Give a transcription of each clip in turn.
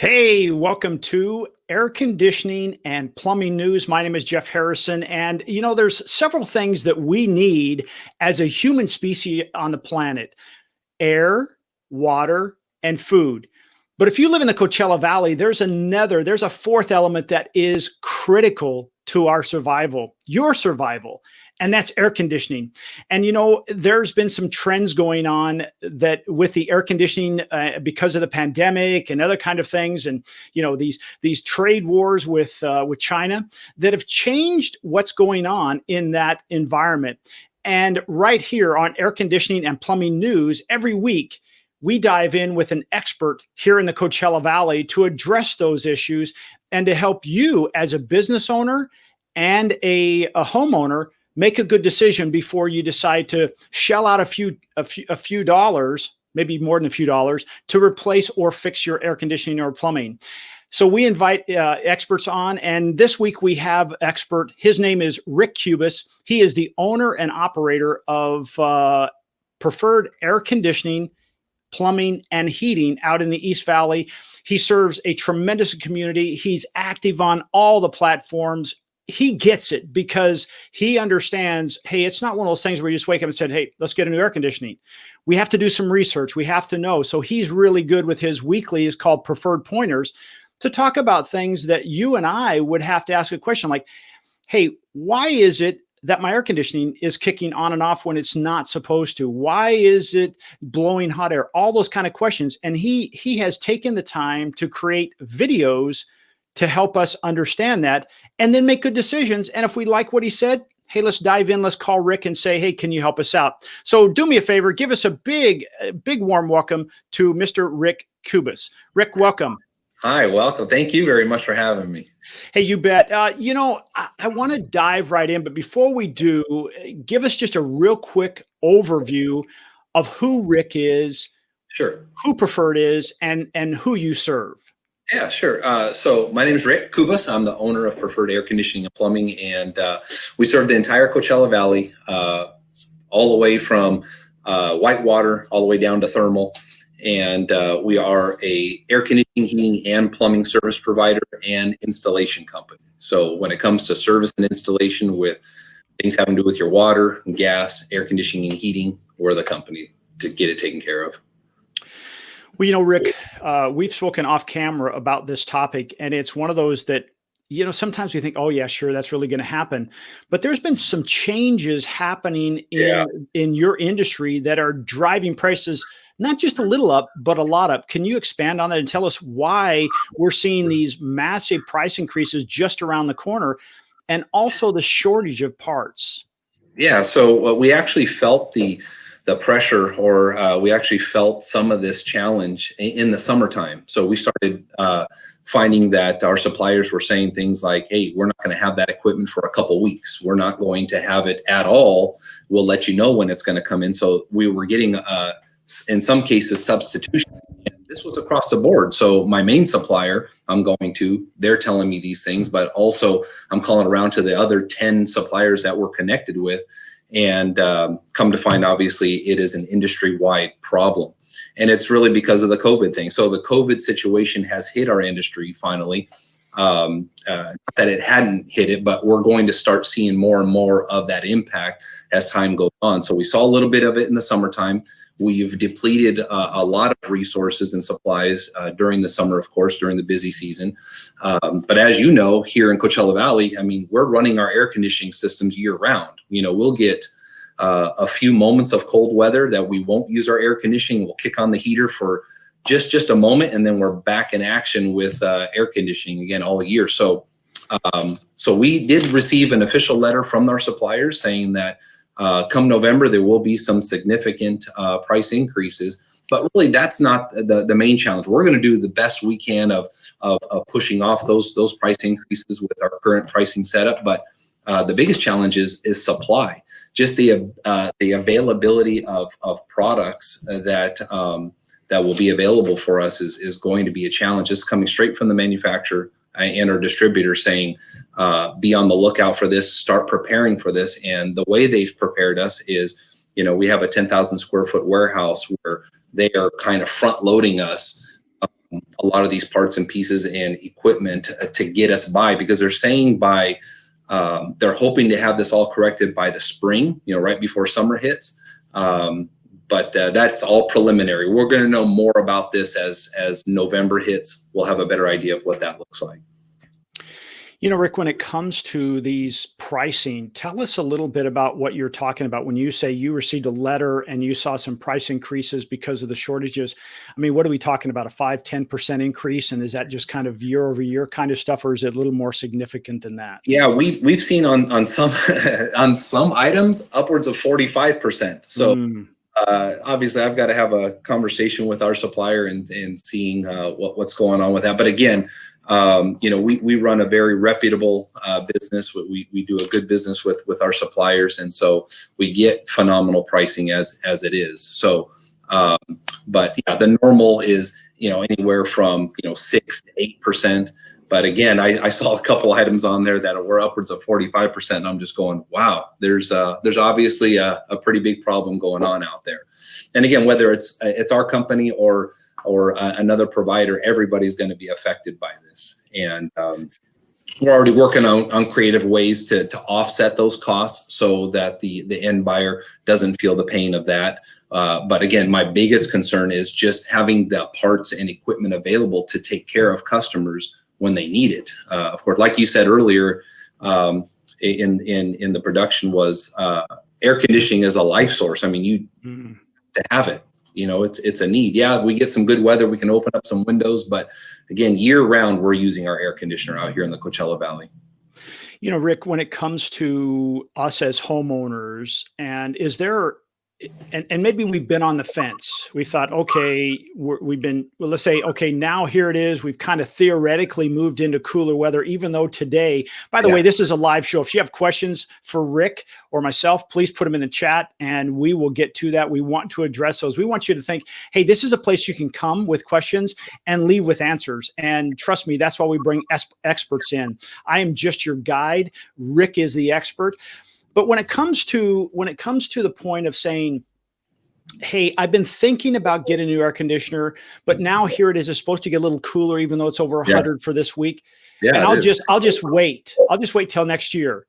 Hey, welcome to Air Conditioning and Plumbing News. My name is Jeff Harrison, and there's several things that we need as a human species on the planet: air, water, and food. But if you live in the Coachella Valley, there's a fourth element that is critical to our survival, your survival, and that's air conditioning. And there's been some trends going on that with the air conditioning because of the pandemic and other kind of things, and these trade wars with China that have changed what's going on in that environment. And right here on Air Conditioning and Plumbing News, every week, we dive in with an expert here in the Coachella Valley to address those issues and to help you as a business owner and a homeowner make a good decision before you decide to shell out a few dollars, maybe more than a few dollars, to replace or fix your air conditioning or plumbing. So we invite experts on, and this week we have expert. His name is Rick Cubas. He is the owner and operator of Preferred Air Conditioning, Plumbing, and Heating out in the East Valley. He serves a tremendous community. He's active on all the platforms. He gets it because he understands, hey, it's not one of those things where you just wake up and said, hey, let's get a new air conditioning. We have to do some research. We have to know. So he's really good with his weekly, is called Preferred Pointers, to talk about things that you and I would have to ask a question like, hey, why is it that my air conditioning is kicking on and off when it's not supposed to? Why is it blowing hot air? All those kind of questions. And he has taken the time to create videos to help us understand that and then make good decisions. And if we like what he said, hey, let's dive in. Let's call Rick and say, hey, can you help us out? So do me a favor, give us a big warm welcome to Mr. Rick Cubas. Rick, welcome. Hi, welcome. Thank you very much for having me. Hey, you bet. I want to dive right in, but before we do, give us just a real quick overview of who Rick is, Sure. who Preferred is, and who you serve. Yeah, sure. So my name is Rick Cubas. I'm the owner of Preferred Air Conditioning and Plumbing, and we serve the entire Coachella Valley, all the way from whitewater all the way down to thermal. And we are a air conditioning, heating, and plumbing service provider and installation company. So when it comes to service and installation with things having to do with your water, gas, air conditioning, and heating, we're the company to get it taken care of. Well, Rick, we've spoken off camera about this topic, and it's one of those that, sometimes we think, oh, yeah, sure, that's really going to happen. But there's been some changes happening in your industry that are driving prices not just a little up, but a lot up. Can you expand on that and tell us why we're seeing these massive price increases just around the corner, and also the shortage of parts? Yeah, so we actually felt the pressure, or we actually felt some of this challenge in the summertime. So we started finding that our suppliers were saying things like, hey, we're not going to have that equipment for a couple weeks. We're not going to have it at all. We'll let you know when it's going to come in. So we were getting, in some cases, substitution. And this was across the board. So my main supplier, they're telling me these things, but also I'm calling around to the other 10 suppliers that we're connected with. And come to find, obviously, it is an industry-wide problem. And it's really because of the COVID thing. So the COVID situation has hit our industry finally. Not that it hadn't hit it, but we're going to start seeing more and more of that impact as time goes on. So we saw a little bit of it in the summertime. We've depleted a lot of resources and supplies during the summer, of course, during the busy season. But as you know, here in Coachella Valley, I mean, we're running our air conditioning systems year round. We'll get a few moments of cold weather that we won't use our air conditioning. We'll kick on the heater for just a moment, and then we're back in action with air conditioning again all year. So we did receive an official letter from our suppliers saying that come November, there will be some significant price increases, but really that's not the main challenge. We're going to do the best we can of pushing off those price increases with our current pricing setup. But the biggest challenge is supply, just the availability of products that will be available for us is going to be a challenge. It's coming straight from the manufacturer and our distributor saying, be on the lookout for this, start preparing for this. And the way they've prepared us is, we have a 10,000 square foot warehouse where they are kind of front loading us a lot of these parts and pieces and equipment to get us by, because they're saying they're hoping to have this all corrected by the spring, right before summer hits. But that's all preliminary. We're going to know more about this as November hits. We'll have a better idea of what that looks like. Rick, when it comes to these pricing, tell us a little bit about what you're talking about when you say you received a letter and you saw some price increases because of the shortages. I mean, what are we talking about? A 5-10% increase? And is that just kind of year over year kind of stuff, or is it a little more significant than that? Yeah, we've seen on some on some items upwards of 45%. So obviously, I've got to have a conversation with our supplier and seeing what's going on with that. But again, we run a very reputable business. We do a good business with our suppliers, and so we get phenomenal pricing as it is. So, but yeah, the normal is anywhere from 6 to 8%. But again, I saw a couple items on there that were upwards of 45%, and I'm just going, wow, there's obviously a pretty big problem going on out there. And again, whether it's our company or another provider, everybody's going to be affected by this. And we're already working on creative ways to offset those costs so that the end buyer doesn't feel the pain of that. But again, my biggest concern is just having the parts and equipment available to take care of customers when they need it. Of course, like you said earlier, in the production was air conditioning is a life source. I mean, to have it, it's a need. Yeah, we get some good weather, we can open up some windows, but again, year round, we're using our air conditioner out here in the Coachella Valley. Rick, when it comes to us as homeowners, and is there, and maybe we've been on the fence. We thought, okay, let's say, okay, now here it is. We've kind of theoretically moved into cooler weather, even though today, by the way, this is a live show. If you have questions for Rick or myself, please put them in the chat and we will get to that. We want to address those. We want you to think, hey, this is a place you can come with questions and leave with answers. And trust me, that's why we bring experts in. I am just your guide. Rick is the expert. But when it comes to the point of saying, hey, I've been thinking about getting a new air conditioner, but now here it is. It's supposed to get a little cooler, even though it's over 100 for this week. Yeah, and I'll just wait. I'll just wait till next year.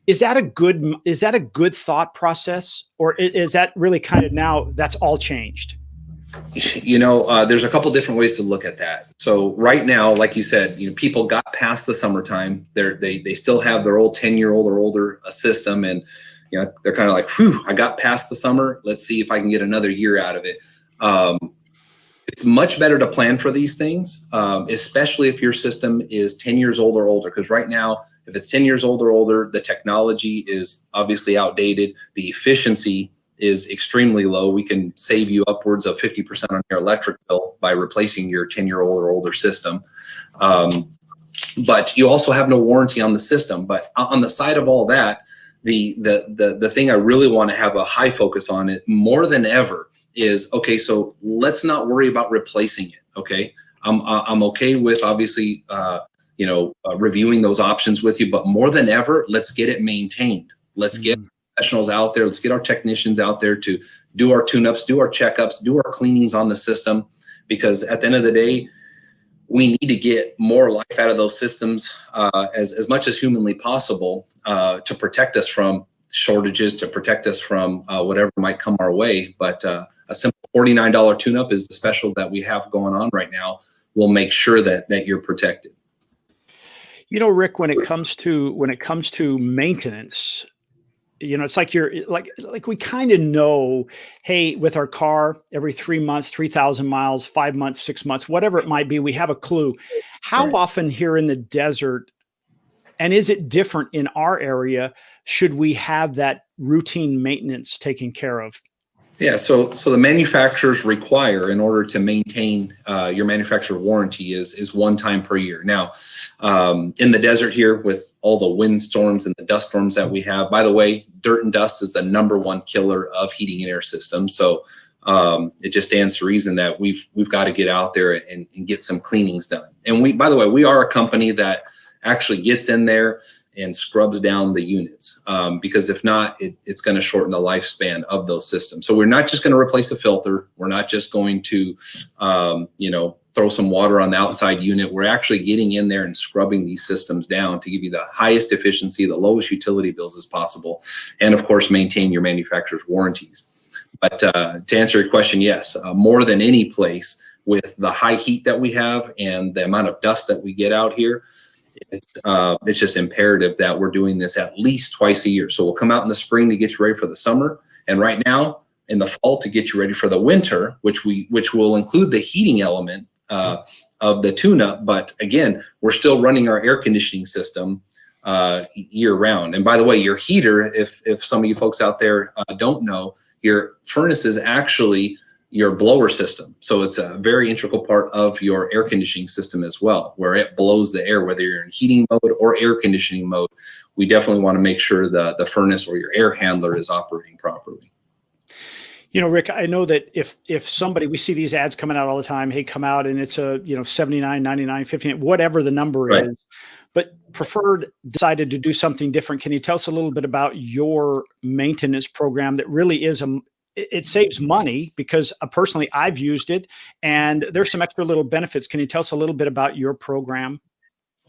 Is that a good thought process, or is that really kind of now that's all changed? There's a couple different ways to look at that. So right now, like you said, people got past the summertime. They still have their old 10-year-old or older system, and they're kind of like, whew, I got past the summer. Let's see if I can get another year out of it. It's much better to plan for these things, especially if your system is 10 years old or older. Because right now, if it's 10 years old or older, the technology is obviously outdated. The efficiency is extremely low. We can save you upwards of 50% on your electric bill by replacing your 10-year-old or older system. But you also have no warranty on the system. But on the side of all that, the thing I really want to have a high focus on it more than ever is, okay, so let's not worry about replacing it. Okay. I'm okay with obviously, reviewing those options with you, but more than ever, let's get it maintained. Let's get professionals out there. Let's get our technicians out there to do our tune-ups, do our checkups, do our cleanings on the system, because at the end of the day, we need to get more life out of those systems as much as humanly possible to protect us from shortages, to protect us from whatever might come our way. But a simple $49 tune-up is the special that we have going on right now. We'll make sure that you're protected. Rick, when it comes to maintenance, it's like we kind of know, hey, with our car, every 3 months, 3,000 miles, 5 months, 6 months, whatever it might be, we have a clue. How often here in the desert, and is it different in our area, should we have that routine maintenance taken care of? Yeah, so the manufacturers require, in order to maintain your manufacturer warranty, is 1 time per year. Now, in the desert here, with all the windstorms and the dust storms that we have, by the way, dirt and dust is the #1 killer of heating and air systems. So it just stands to reason that we've got to get out there and get some cleanings done. And by the way, we are a company that actually gets in there and scrubs down the units, because if not, it's going to shorten the lifespan of those systems. So we're not just going to replace a filter. We're not just going to, throw some water on the outside unit. We're actually getting in there and scrubbing these systems down to give you the highest efficiency, the lowest utility bills as possible, and of course, maintain your manufacturer's warranties. But to answer your question, yes, more than any place, with the high heat that we have and the amount of dust that we get out here, it's just imperative that we're doing this at least twice a year. So we'll come out in the spring to get you ready for the summer, and right now in the fall to get you ready for the winter, which will include the heating element of the tune-up. But again, we're still running our air conditioning system year round. And by the way, your heater, if some of you folks out there don't know, your furnace is actually your blower system. So it's a very integral part of your air conditioning system as well, where it blows the air, whether you're in heating mode or air conditioning mode. We definitely want to make sure the furnace or your air handler is operating properly. Rick, I know that if somebody, we see these ads coming out all the time, hey, come out and it's a, 79, 99, 15, whatever the number Right. is, but Preferred decided to do something different. Can you tell us a little bit about your maintenance program that really is it saves money? Because personally, I've used it and there's some extra little benefits. Can you tell us a little bit about your program?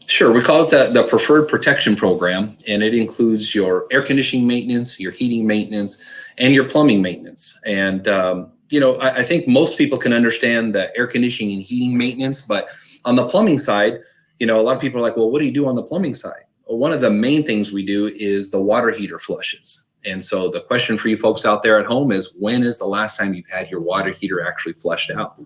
Sure. We call it the Preferred Protection Program, and it includes your air conditioning maintenance, your heating maintenance, and your plumbing maintenance. And, I think most people can understand the air conditioning and heating maintenance, but on the plumbing side, a lot of people are like, well, what do you do on the plumbing side? Well, one of the main things we do is the water heater flushes. And so the question for you folks out there at home is, when is the last time you've had your water heater actually flushed out?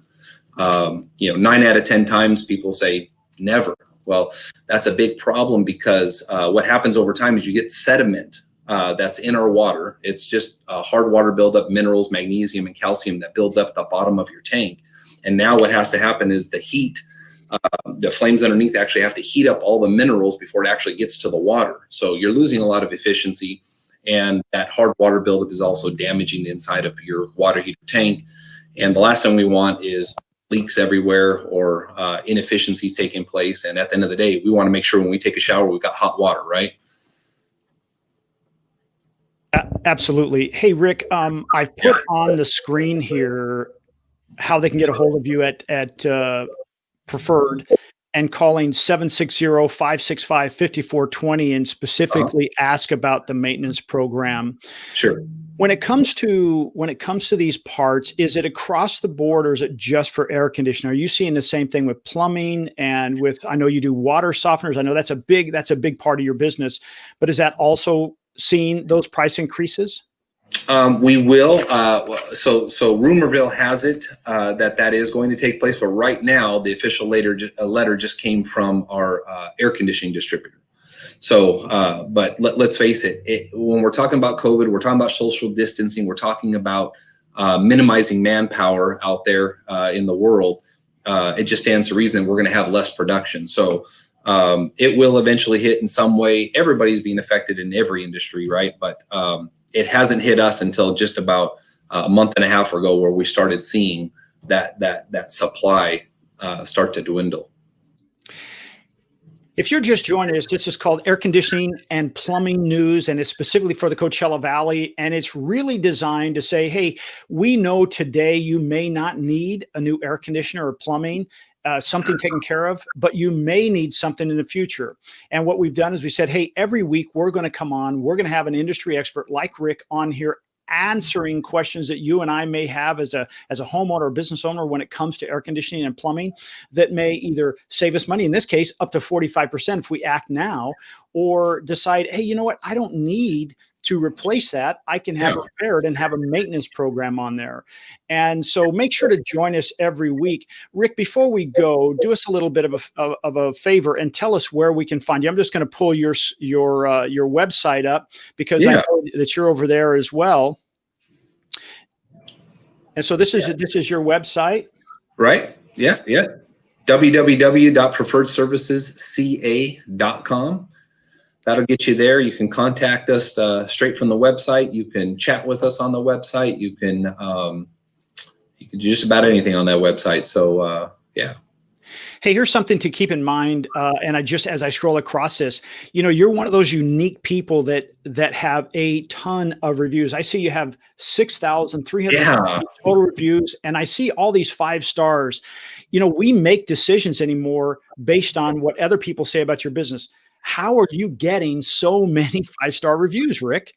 9 out of 10 times people say never. Well, that's a big problem because what happens over time is you get sediment that's in our water. It's just hard water buildup, minerals, magnesium, and calcium that builds up at the bottom of your tank. And now what has to happen is the heat, the flames underneath actually have to heat up all the minerals before it actually gets to the water. So you're losing a lot of efficiency, and that hard water buildup is also damaging the inside of your water heater tank. And the last thing we want is leaks everywhere or inefficiencies taking place. And at the end of the day, we want to make sure when we take a shower, we've got hot water, right? Absolutely. Hey, Rick, I've put on the screen here how they can get a hold of you at Preferred, and calling 760-565-5420 and specifically ask about the maintenance program. Sure. When it comes to these parts, is it across the board or is it just for air conditioning? Are you seeing the same thing with plumbing and I know you do water softeners. I know that's a big part of your business, but is that also seeing those price increases? We will. So Rumorville has it that is going to take place. But right now, the official letter just came from our air conditioning distributor. So, but let's face it, when we're talking about COVID, we're talking about social distancing. We're talking about minimizing manpower out there in the world. It just stands to reason we're going to have less production. So it will eventually hit in some way. Everybody's being affected in every industry, right? But it hasn't hit us until just about a month and a half ago, where we started seeing that supply start to dwindle. If you're just joining us, this is called Air Conditioning and Plumbing News, and it's specifically for the Coachella Valley. And it's really designed to say, hey, we know today you may not need a new air conditioner or plumbing, something taken care of, but you may need something in the future. And what we've done is we said, hey, every week we're going to come on, we're going to have an industry expert like Rick on here answering questions that you and I may have as a homeowner or business owner when it comes to air conditioning and plumbing that may either save us money, in this case, up to 45% if we act now, or decide, hey, you know what? I don't need to replace that. I can have it repaired and have a maintenance program on there. And so make sure to join us every week. Rick, before we go, do us a little bit of a favor and tell us where we can find you. I'm just going to pull your website up because I know that you're over there as well. And so this is your website, right? Yeah. www.preferredservicesca.com. That'll get you there. You can contact us straight from the website. You can chat with us on the website. You can do just about anything on that website. So, yeah. Hey, here's something to keep in mind. And as I scroll across this, you're one of those unique people that have a ton of reviews. I see you have 6,300 Yeah. total reviews, and I see all these 5 stars. We make decisions anymore based on what other people say about your business. How are you getting so many 5-star reviews, Rick?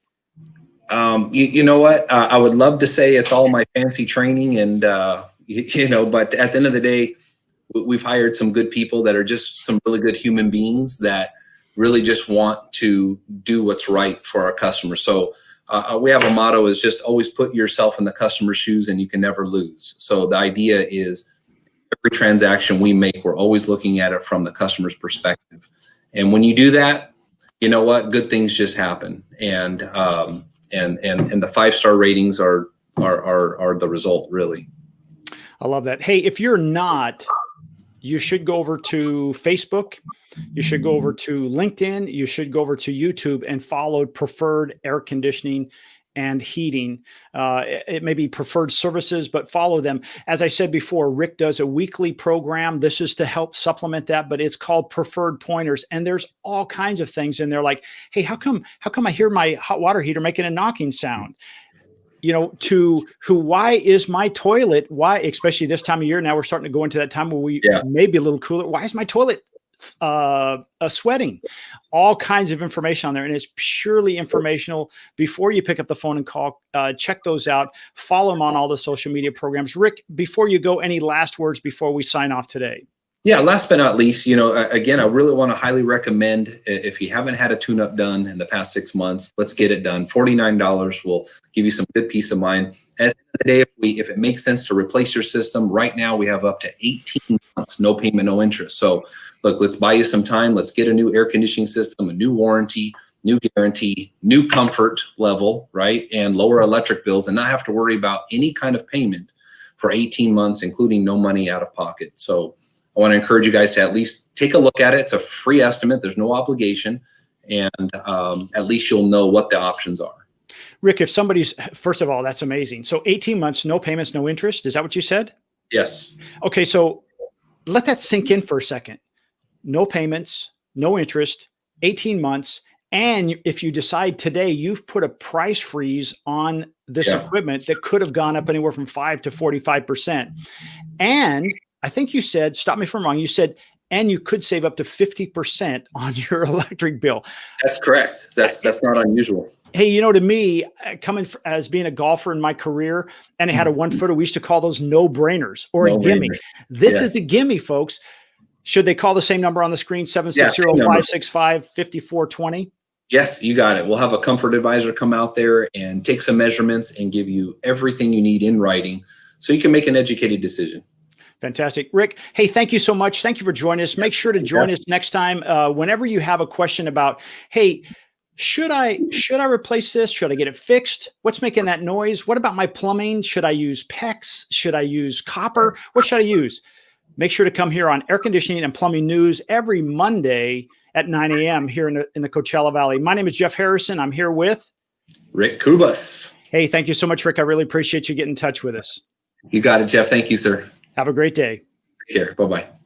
You know what? I would love to say it's all my fancy training and, but at the end of the day, we've hired some good people that are just some really good human beings that really just want to do what's right for our customers. So we have a motto is just always put yourself in the customer's shoes and you can never lose. So the idea is every transaction we make, we're always looking at it from the customer's perspective. And when you do that, you know what? Good things just happen. And the 5-star ratings are the result, really. I love that. Hey, if you're not, you should go over to Facebook. You should go over to LinkedIn. You should go over to YouTube and follow Preferred Air Conditioning and Heating. It may be Preferred Services, but follow them. As I said before, Rick does a weekly program. This is to help supplement that, but it's called Preferred Pointers. And there's all kinds of things in there like, hey, how come I hear my hot water heater making a knocking sound? Why is my toilet, especially this time of year, now we're starting to go into that time where we may be a little cooler. Why is my toilet sweating? All kinds of information on there. And it's purely informational. Before you pick up the phone and call, check those out. Follow them on all the social media programs. Rick, before you go, any last words before we sign off today? Yeah, last but not least, again, I really want to highly recommend if you haven't had a tune-up done in the past 6 months, let's get it done. $49 will give you some good peace of mind. At the end of the day, if it makes sense to replace your system, right now we have up to 18 months, no payment, no interest. So look, let's buy you some time. Let's get a new air conditioning system, a new warranty, new guarantee, new comfort level, right? And lower electric bills and not have to worry about any kind of payment for 18 months, including no money out of pocket. So I want to encourage you guys to at least take a look at it. It's a free estimate. There's no obligation. And at least you'll know what the options are. Rick, if somebody's, first of all, that's amazing. So 18 months, no payments, no interest. Is that what you said? Yes. Okay. So let that sink in for a second. No payments, no interest, 18 months. And if you decide today you've put a price freeze on this equipment that could have gone up anywhere from 5 to 45%. And I think you said, stop me if I'm wrong, you said, and you could save up to 50% on your electric bill. That's correct. That's not unusual. Hey, to me, as being a golfer in my career, and I had a 1-footer, we used to call those no-brainers or a gimme. This is a gimme, folks. Should they call the same number on the screen, 760-565-5420? Yes, you got it. We'll have a comfort advisor come out there and take some measurements and give you everything you need in writing so you can make an educated decision. Fantastic. Rick, hey, thank you so much. Thank you for joining us. Make sure to join us next time. Whenever you have a question about, hey, should I replace this? Should I get it fixed? What's making that noise? What about my plumbing? Should I use PEX? Should I use copper? What should I use? Make sure to come here on Air Conditioning and Plumbing News every Monday at 9 a.m. here in the Coachella Valley. My name is Jeff Harrison. I'm here with Rick Kubas. Hey, thank you so much, Rick. I really appreciate you getting in touch with us. You got it, Jeff. Thank you, sir. Have a great day. Take care. Bye-bye.